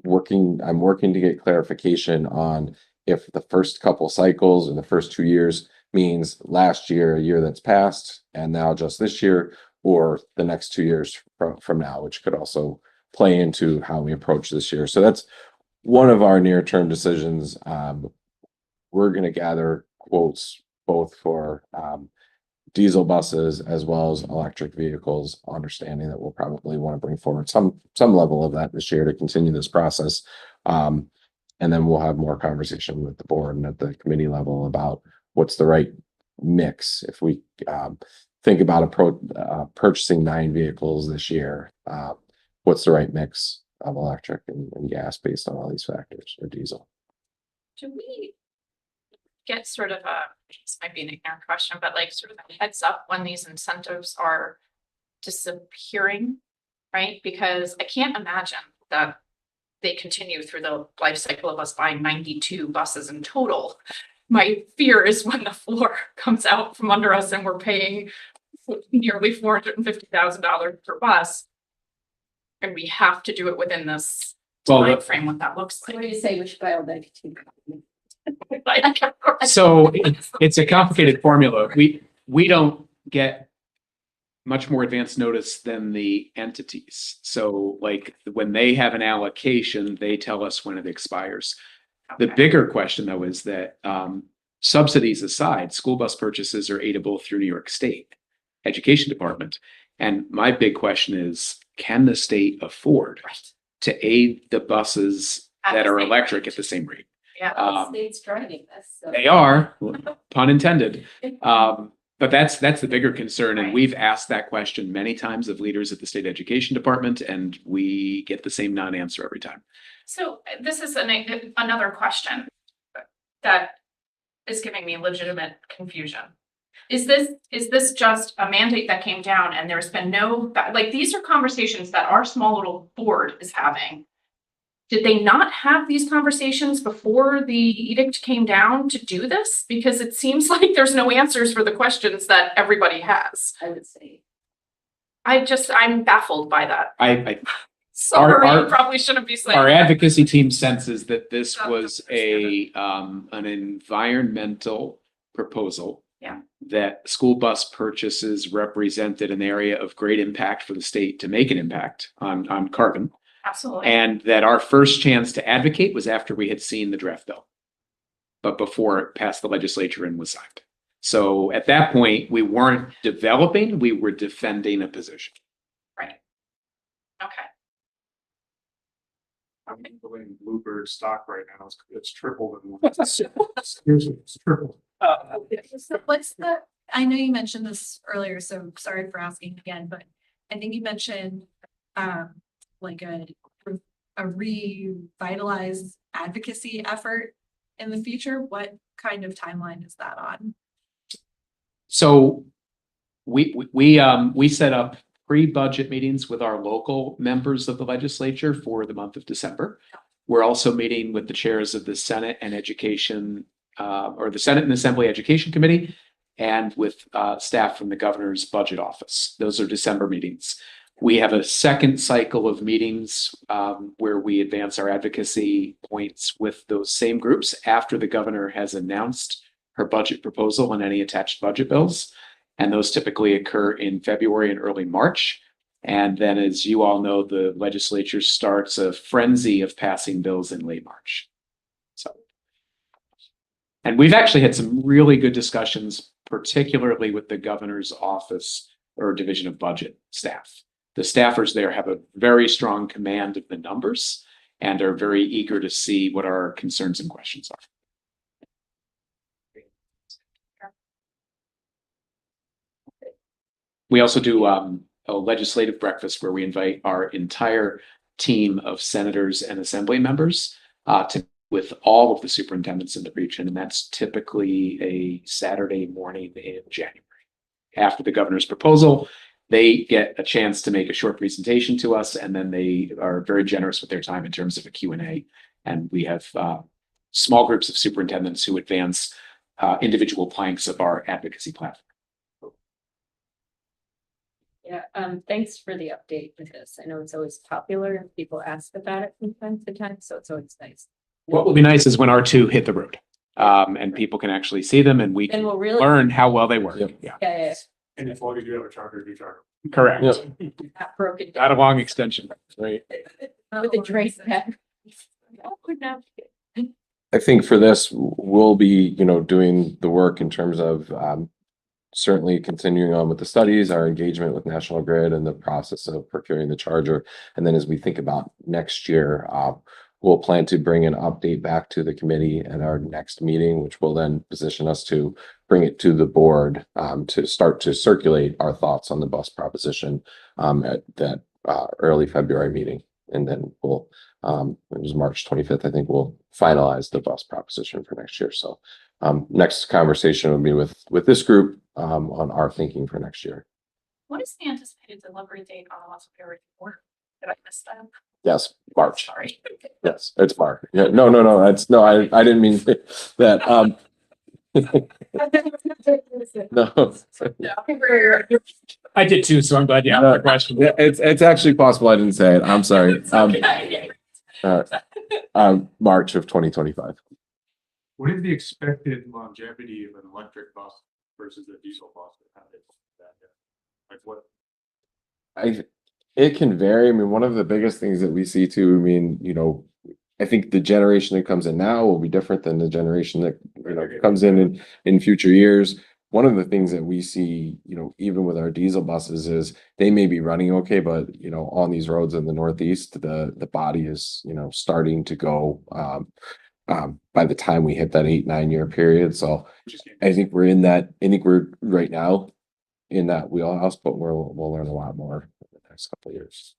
working to get clarification on if the first couple cycles in the first 2 years means last year, a year that's passed, and now just this year, or the next 2 years from now, which could also play into how we approach this year. So that's one of our near-term decisions. We're going to gather quotes both for diesel buses as well as electric vehicles, understanding that we'll probably want to bring forward some level of that this year to continue this process. And then we'll have more conversation with the board and at the committee level about what's the right mix. If we think about purchasing 9 vehicles this year, what's the right mix of electric and gas based on all these factors, or diesel? Do we get sort of this might be an ignorant question, but like sort of a heads up when these incentives are disappearing, right? Because I can't imagine that they continue through the life cycle of us buying 92 buses in total. My fear is when the floor comes out from under us and we're paying nearly $450,000 per bus, and we have to do it within this time frame, what that looks So what like. do you say we should buy all 92? So it's a complicated formula. We don't get much more advanced notice than the entities. So like when they have an allocation, they tell us when it expires. The Okay. bigger question though is that subsidies aside, school bus purchases are aidable through New York State Education Department. And my big question is, can the state afford Right. to aid the buses At that the are same electric rate. at the same rate? Yeah. Um, State's driving this, so. They are, pun intended. But that's the bigger concern, and Right. we've asked that question many times of leaders at the state education department, and we get the same non-answer every time. So this is another question that is giving me legitimate confusion. Is this just a mandate that came down and there's been no, like, these are conversations that our small little board is having? Did they not have these conversations before the edict came down to do this? Because it seems like there's no answers for the questions that everybody has. I would say. I'm baffled by that. I Sorry, our- probably shouldn't be saying Our that. advocacy team senses that this That's was an environmental proposal. Yeah. That school bus purchases represented an area of great impact for the state to make an impact on carbon. Absolutely. And that our first chance to advocate was after we had seen the draft bill. But before it passed the legislature and was signed. So at that point, we weren't developing, we were defending a position. Okay. I'm in Bluebird stock right now. It's tripled in one. Seriously, it's tripled. So what's the, I know you mentioned this earlier, so sorry for asking again, but I think you mentioned like a revitalized advocacy effort in the future. What kind of timeline is that on? So we set up pre-budget meetings with our local members of the legislature for the month of December. We're also meeting with the chairs of the Senate and Education, or the Senate and Assembly Education Committee, and with staff from the governor's budget office. Those are December meetings. We have a second cycle of meetings where we advance our advocacy points with those same groups after the governor has announced her budget proposal and any attached budget bills. And those typically occur in February and early March. And then, as you all know, the legislature starts a frenzy of passing bills in late March. So, and we've actually had some really good discussions, particularly with the governor's office or division of budget staff. The staffers there have a very strong command of the numbers and are very eager to see what our concerns and questions are. We also do a legislative breakfast where we invite our entire team of senators and assembly members with all of the superintendents in the region. And that's typically a Saturday morning in January. After the governor's proposal, they get a chance to make a short presentation to us, and then they are very generous with their time in terms of a Q&A. And we have small groups of superintendents who advance individual planks of our advocacy platform. Yeah, thanks for the update with this. I know it's always popular and people ask about it from time to time, so it's always nice. What will be nice is when R2 hit the road, and people can actually see them, and we Then can we'll really. learn how well they work. Yep. Yeah, Yeah, And if all you do have a charter, do charter. correct. Yep. not broken Not a down. long extension, right? With a drink that. Oh, could not be. I think for this, we'll be, doing the work in terms of certainly continuing on with the studies, our engagement with National Grid and the process of procuring the charger. And then as we think about next year, we'll plan to bring an update back to the committee at our next meeting, which will then position us to bring it to the board to start to circulate our thoughts on the bus proposition at that early February meeting. And then we'll, it was March 25th, I think we'll finalize the bus proposition for next year. So next conversation will be with this group on our thinking for next year. What is the anticipated delivery date on the Muscle Ferry report? Did I miss that? Yes, March. Sorry. Yes, it's March. Yeah, no, I didn't mean that. No. I did too, so I'm glad you asked the question. Yeah, it's actually possible I didn't say it. I'm sorry. March of 2025. What is the expected longevity of an electric bus versus a diesel bus? Like it can vary. I mean, one of the biggest things that we see too, I mean, you know, I think the generation that comes in now will be different than the generation that, you know, comes in future years. One of the things that we see, you know, even with our diesel buses is they may be running okay, but you know, on these roads in the Northeast, the body is, you know, starting to go by the time we hit that 8-9 year period. So I think we're right now in that wheelhouse, but we'll learn a lot more in the next couple of years.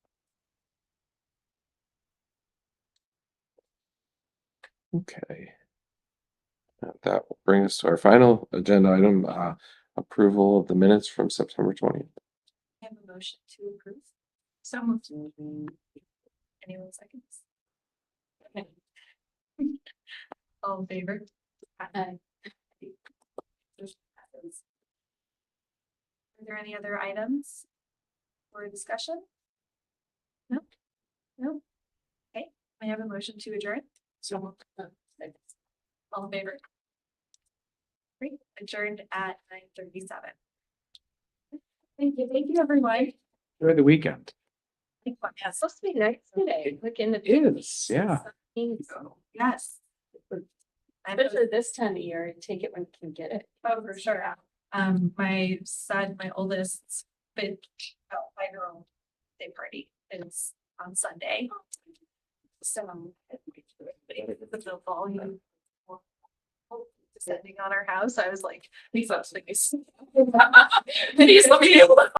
Okay. That will bring us to our final agenda item, approval of the minutes from September 20th. I have a motion to approve. So moved. Anyone seconds? All in favor? Aye. Are there any other items for discussion? No? No? Okay, I have a motion to adjourn. So. All in favor? Great, adjourned at 9:37. Thank you, everyone. Enjoy the weekend. It's It's supposed to be nice today, look in the. Yeah. Yes. Especially this time of year, take it when you can get it. Oh, for sure. My son, my oldest, 5-year-old day party is on Sunday. So. The volume. Descending on our house, I was like, Please let me be able to